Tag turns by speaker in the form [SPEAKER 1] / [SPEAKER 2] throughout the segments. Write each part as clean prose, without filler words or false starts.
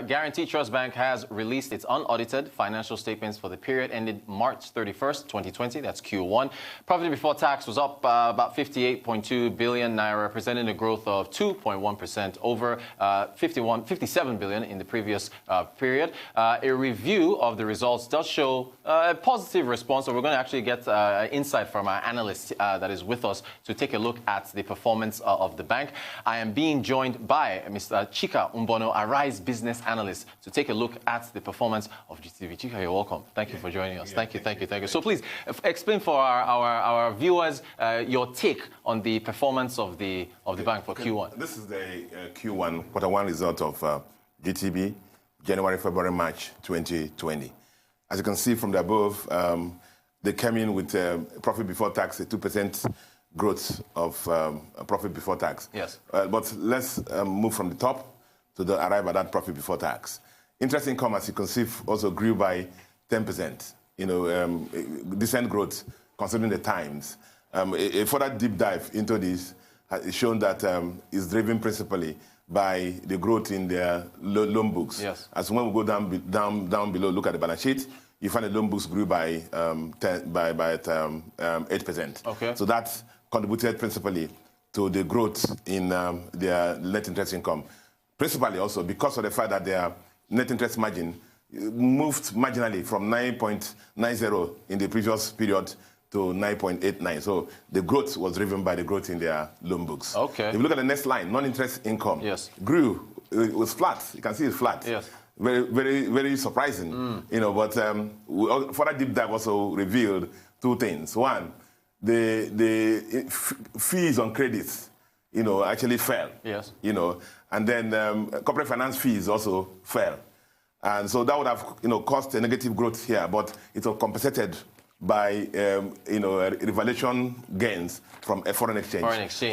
[SPEAKER 1] Guarantee Trust Bank has released its unaudited financial statements for the period ended March 31st, 2020. That's Q1. Profit before tax was up about 58.2 billion naira, representing a growth of 2.1% over 57 billion in the previous period. A review of the results does show a positive response, so we're going to actually get insight from our analyst that is with us to take a look at the performance of the bank. I am being joined by Mr. Chika Mbonu, Arise Business Analyst, to take a look at the performance of GTV. Chika, you're welcome. Thank you for joining us. Thank you. So please explain for our viewers your take on the performance of the bank for Q1.
[SPEAKER 2] This is the Q1 Q1 result of GTB, January, February, March 2020. As you can see from the above, they came in with profit before tax, a 2% growth of profit before tax.
[SPEAKER 1] Yes.
[SPEAKER 2] But let's move from the top to arrive at that profit before tax. Interest income, as you can see, also grew by 10%. Decent growth considering the times. A further deep dive into this has shown that it's driven principally by the growth in their loan books.
[SPEAKER 1] Yes.
[SPEAKER 2] As when we go down below, look at the balance sheet, you find the loan books grew by 8%.
[SPEAKER 1] Okay.
[SPEAKER 2] So that contributed principally to the growth in their net interest income. Principally also because of the fact that their net interest margin moved marginally from 9.90 in the previous period to 9.89. So the growth was driven by the growth in their loan books.
[SPEAKER 1] Okay.
[SPEAKER 2] If you look at the next line, non-interest income,
[SPEAKER 1] yes,
[SPEAKER 2] grew. It was flat. You can see it's flat.
[SPEAKER 1] Yes.
[SPEAKER 2] Very surprising. But further deep dive also revealed two things. One, the fees on credits, actually fell.
[SPEAKER 1] Yes.
[SPEAKER 2] And then corporate finance fees also fell. And so that would have, caused a negative growth here, but it was compensated by, revaluation gains from a foreign exchange.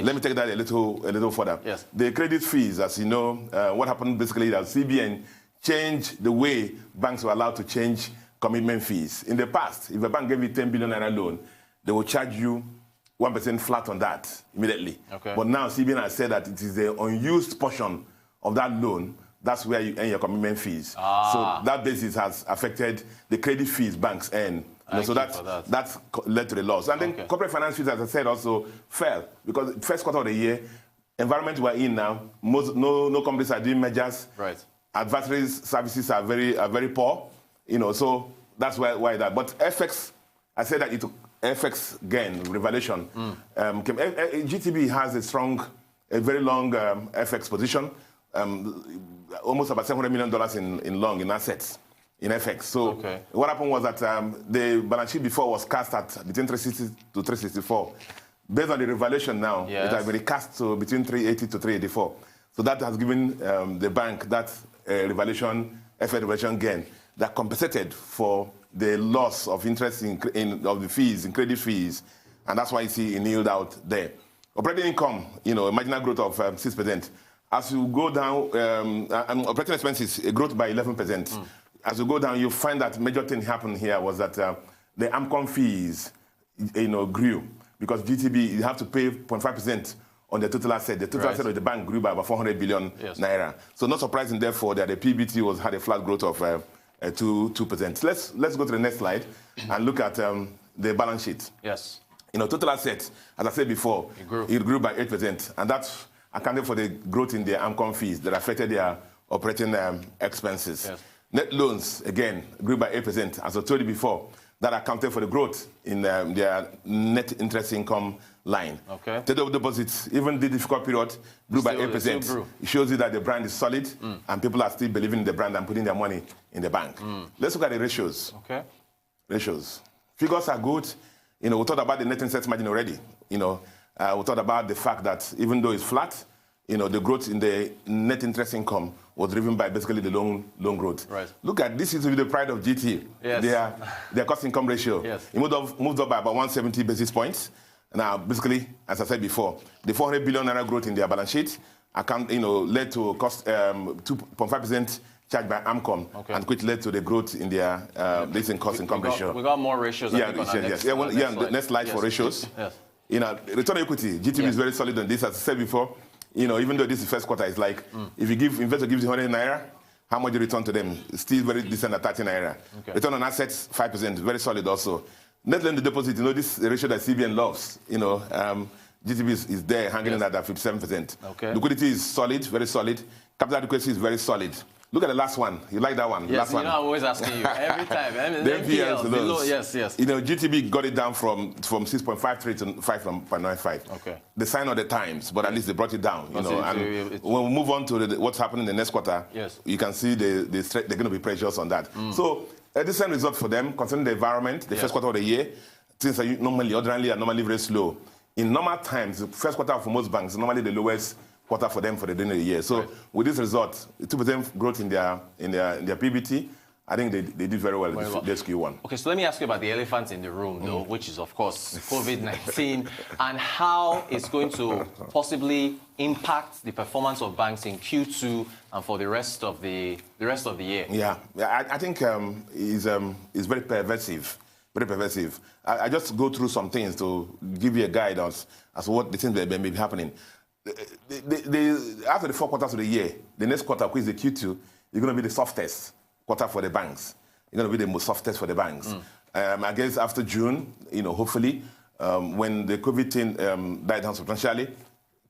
[SPEAKER 2] Let me take that a little further.
[SPEAKER 1] Yes.
[SPEAKER 2] The credit fees, as you know, what happened basically is that CBN changed the way banks were allowed to change commitment fees. In the past, if a bank gave you 10 billion naira loan, they will charge you 1% flat on that immediately.
[SPEAKER 1] Okay.
[SPEAKER 2] But now CBN has said that it is the unused portion of that loan, that's where you earn your commitment fees. So that basis has affected the credit fees banks earn. So that's led to the loss. And then corporate finance fees, as I said, also fell because first quarter of the year, environment we're in now, no companies are doing mergers.
[SPEAKER 1] Right.
[SPEAKER 2] Advisory services are very poor. So that's why that. But FX, I said that it took FX gain, revaluation. GTB has a very long FX position, almost about $700 million in long in assets, in FX. So what happened was that the balance sheet before was cast at between 360 to 364. Based on the revaluation now, it has been cast to between 380 to 384. So that has given the bank that FX revaluation gain that compensated for the loss of interest of the fees, in credit fees, and that's why you see it nilled out there. Operating income, a marginal growth of 6%. As you go down, and operating expenses, a growth by 11%. As you go down, you find that major thing happened here was that the AMCON fees, grew because GTB, you have to pay 0.5% on the total asset. The total asset of the bank grew by about 400 billion naira. So not surprising, therefore, that the PBT had a flat growth of 2%. Let's go to the next slide and look at the balance sheet.
[SPEAKER 1] Yes.
[SPEAKER 2] Total assets, as I said before, it grew by 8%, and that's accounted for the growth in their AMCON fees that affected their operating expenses. Yes. Net loans, again, grew by 8%. As I told you before, that accounted for the growth in their net interest income line.
[SPEAKER 1] Okay.
[SPEAKER 2] Total deposits, even the difficult period, grew by 8%. It shows you that the brand is solid and people are still believing in the brand and putting their money in the bank. Let's look at the ratios.
[SPEAKER 1] Okay.
[SPEAKER 2] Ratios. Figures are good. We talked about the net interest margin already. We talked about the fact that even though it's flat, the growth in the net interest income was driven by basically the loan growth.
[SPEAKER 1] Right.
[SPEAKER 2] Look at this is the pride of GT.
[SPEAKER 1] Yes.
[SPEAKER 2] Their cost income ratio.
[SPEAKER 1] Yes.
[SPEAKER 2] It moved up by about 170 basis points. Now, basically, as I said before, the 400 billion naira growth in their balance sheet led to cost 2.5% charged by AMCON, and which led to the growth in their cost income ratio.
[SPEAKER 1] We got more ratios.
[SPEAKER 2] Next slide for ratios.
[SPEAKER 1] Yes.
[SPEAKER 2] Return on equity, GTB is very solid on this. As I said before, even though this is first quarter, it's like if you investor gives you 100 naira, how much you return to them. Still very decent at 30 naira.
[SPEAKER 1] Okay.
[SPEAKER 2] Return on assets, 5%, very solid also. Net lend to deposit, this ratio that CBN loves, GTB is there hanging in at 57%.
[SPEAKER 1] Okay.
[SPEAKER 2] Liquidity is solid, very solid. Capital adequacy is very solid. Look at the last one. You like that one?
[SPEAKER 1] Yes,
[SPEAKER 2] last one.
[SPEAKER 1] I'm always asking you every time.
[SPEAKER 2] The NPLs,
[SPEAKER 1] below, yes.
[SPEAKER 2] GTB got it down from 6.53 to 5.95.
[SPEAKER 1] Okay.
[SPEAKER 2] The sign of the times, but at least they brought it down. And when we move on to what's happening in the next quarter,
[SPEAKER 1] yes,
[SPEAKER 2] you can see they're going to be precious on that. So a decent result for them concerning the environment. The first quarter of the year, things are normally very slow. In normal times, the first quarter for most banks is normally the lowest quarter for them for the end of the year. So with this result, 2% growth in their PBT, I think they did very well this Q1.
[SPEAKER 1] Okay, so let me ask you about the elephant in the room, though, which is, of course, COVID-19, and how it's going to possibly impact the performance of banks in Q2 and for the rest of the year.
[SPEAKER 2] Yeah, I think it's very pervasive. Very pervasive. I just go through some things to give you a guide as to what the things that may be happening. After the 4 quarters of the year, the next quarter, which is the Q2, is going to be the softest quarter for the banks. It's going to be the most softest for the banks. I guess after June, hopefully, when the COVID thing died down substantially,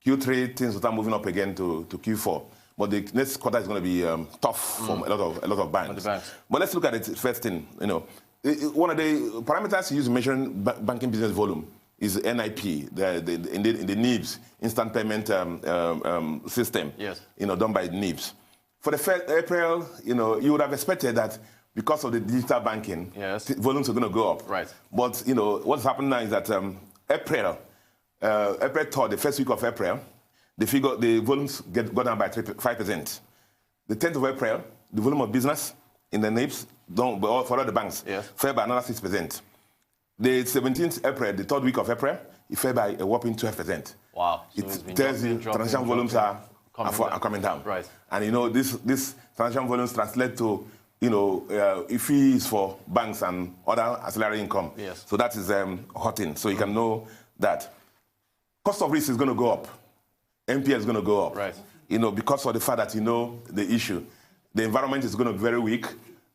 [SPEAKER 2] Q3 things will start moving up again to Q4. But the next quarter is going to be tough for a lot of banks. But let's look at it first thing. One of the parameters used to measure banking business volume is NIP, in the NIBS, instant payment system,
[SPEAKER 1] yes,
[SPEAKER 2] done by NIBS. For the first April, you would have expected that because of the digital banking,
[SPEAKER 1] yes,
[SPEAKER 2] volumes are going to go up.
[SPEAKER 1] Right.
[SPEAKER 2] But what's happening now is that April 3rd, the first week of April, the volumes go down by 5%. The 10th of April, the volume of business in the NIBS, for all the banks,
[SPEAKER 1] yes,
[SPEAKER 2] fell by another 6%. The 17th April, the 3rd week of April, it fell by a whopping 12%.
[SPEAKER 1] Wow.
[SPEAKER 2] So it tells you transaction volumes are coming down.
[SPEAKER 1] Right.
[SPEAKER 2] And this transaction volumes translate to fees for banks and other ancillary income.
[SPEAKER 1] Yes.
[SPEAKER 2] So that is hurting. So you can know that cost of risk is going to go up. NPL is going to go up.
[SPEAKER 1] Right.
[SPEAKER 2] Because of the fact that the issue. The environment is going to be very weak.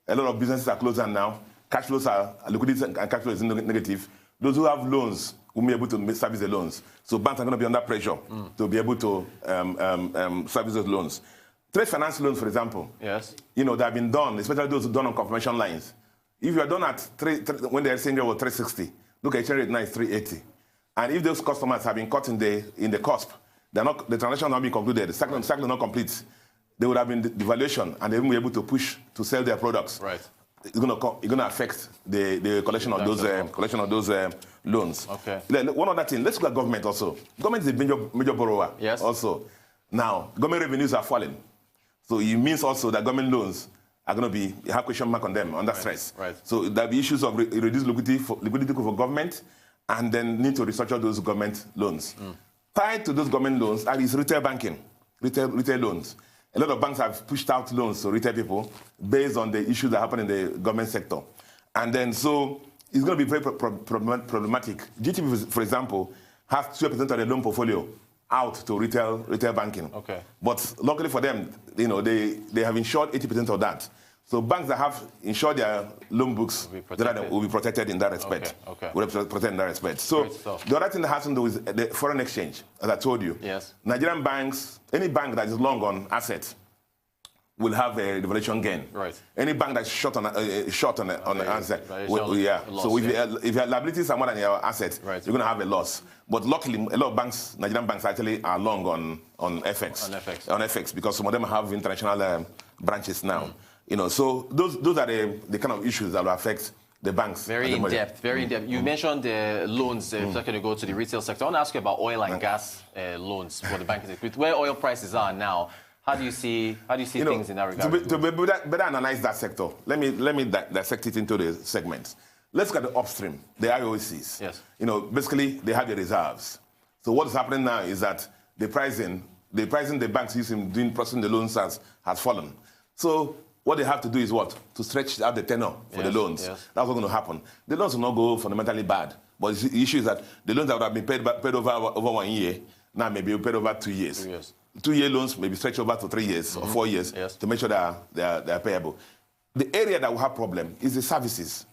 [SPEAKER 2] A lot of businesses are closed down now. Cash flows liquidity and cash flow is negative. Those who have loans will be able to service the loans. So banks are going to be under pressure to be able to service those loans. Trade finance loans, for example,
[SPEAKER 1] yes,
[SPEAKER 2] they have been done, especially those who are done on confirmation lines. If you are done at when the exchange rate was 360, look at exchange rate now is 380. And if those customers have been caught in the cusp, the transaction not been concluded, the cycle not complete, they would have been devaluation and they won't be able to push to sell their products.
[SPEAKER 1] Right.
[SPEAKER 2] It's going to affect the collection of those loans.
[SPEAKER 1] Okay.
[SPEAKER 2] One other thing, let's look at government also. Government is a major borrower.
[SPEAKER 1] Yes.
[SPEAKER 2] Also, now government revenues are falling, so it means also that government loans are going to have question mark on them under stress.
[SPEAKER 1] Right.
[SPEAKER 2] So there'll be issues of reduced liquidity for government, and then need to restructure those government loans. Tied to those government loans is retail banking, retail loans. A lot of banks have pushed out loans to retail people based on the issues that happen in the government sector. And then, so it's going to be very problematic. GTB, for example, has 2% of the loan portfolio out to retail banking.
[SPEAKER 1] Okay.
[SPEAKER 2] But luckily for them, they have insured 80% of that. So banks that have insured their loan books will be protected in that respect.
[SPEAKER 1] Okay.
[SPEAKER 2] Will be protected in that respect. So the other thing that has to do is the foreign exchange, as I told you.
[SPEAKER 1] Yes.
[SPEAKER 2] Nigerian banks, any bank that is long on assets will have a devaluation gain.
[SPEAKER 1] Right.
[SPEAKER 2] Any bank that's short on an asset, So if your liabilities are more than your assets,
[SPEAKER 1] right,
[SPEAKER 2] you're going to have a loss. But luckily, a lot of banks, Nigerian banks, actually are long on FX. On FX, because some of them have international branches now. So those are the kind of issues that will affect the banks.
[SPEAKER 1] Very in depth. You mentioned the loans. If I'm going to go to the retail sector, I want to ask you about oil and gas loans for the banking sector. Where oil prices are now, how do you see things in that regard?
[SPEAKER 2] To better analyze that sector, let me dissect it into the segments. Let's look at the upstream, the IOCs.
[SPEAKER 1] Yes.
[SPEAKER 2] Basically they have the reserves. So what is happening now is that the pricing the banks using doing processing the loans has fallen. So what they have to do is what? To stretch out the tenor for the loans.
[SPEAKER 1] Yes.
[SPEAKER 2] That's what's going to happen. The loans will not go fundamentally bad. But the issue is that the loans that would have been paid over 1 year, now maybe paid over 2 years.
[SPEAKER 1] 2 years.
[SPEAKER 2] 2-year loans maybe stretch over to 3 years or 4 years to make sure they are payable. The area that will have problem is the services.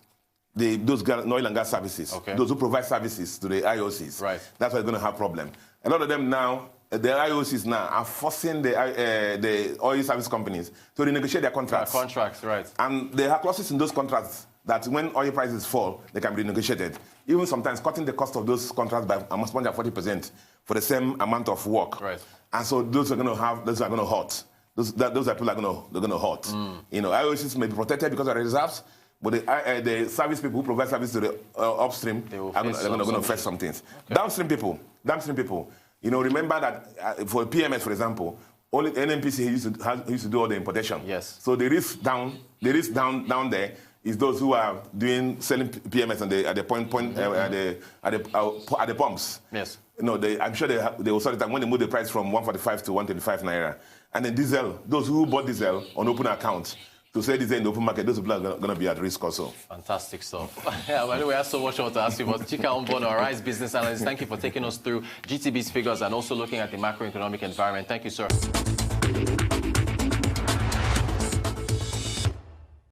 [SPEAKER 2] Those oil and gas services, those who provide services to the IOCs.
[SPEAKER 1] Right.
[SPEAKER 2] That's why it's going to have problem. A lot of them now, the IOCs now are forcing the oil service companies to renegotiate their contracts.
[SPEAKER 1] Contracts, right.
[SPEAKER 2] And they have clauses in those contracts that when oil prices fall, they can be renegotiated. Even sometimes cutting the cost of those contracts by almost 40% for the same amount of work.
[SPEAKER 1] Right.
[SPEAKER 2] And so those are going to hurt. Those are people they're going to hurt. You know, IOCs may be protected because of the reserves, but the service people who provide service to the upstream are going to face some things. Okay. Downstream people. You know, remember that for PMS, for example, only NNPC used to do all the importation.
[SPEAKER 1] Yes.
[SPEAKER 2] So the risk down there is those who are selling PMS at the pumps.
[SPEAKER 1] Yes.
[SPEAKER 2] You know, I'm sure they will sort it out when they move the price from 145 to 125 naira. And then diesel, those who bought diesel on open accounts to sell diesel in the open market, those people are going to be at risk also.
[SPEAKER 1] Fantastic stuff. Yeah, by the way, I have so much more to ask you about. Chika Mbonu, our RISE business analyst, thank you for taking us through GTB's figures and also looking at the macroeconomic environment. Thank you, sir.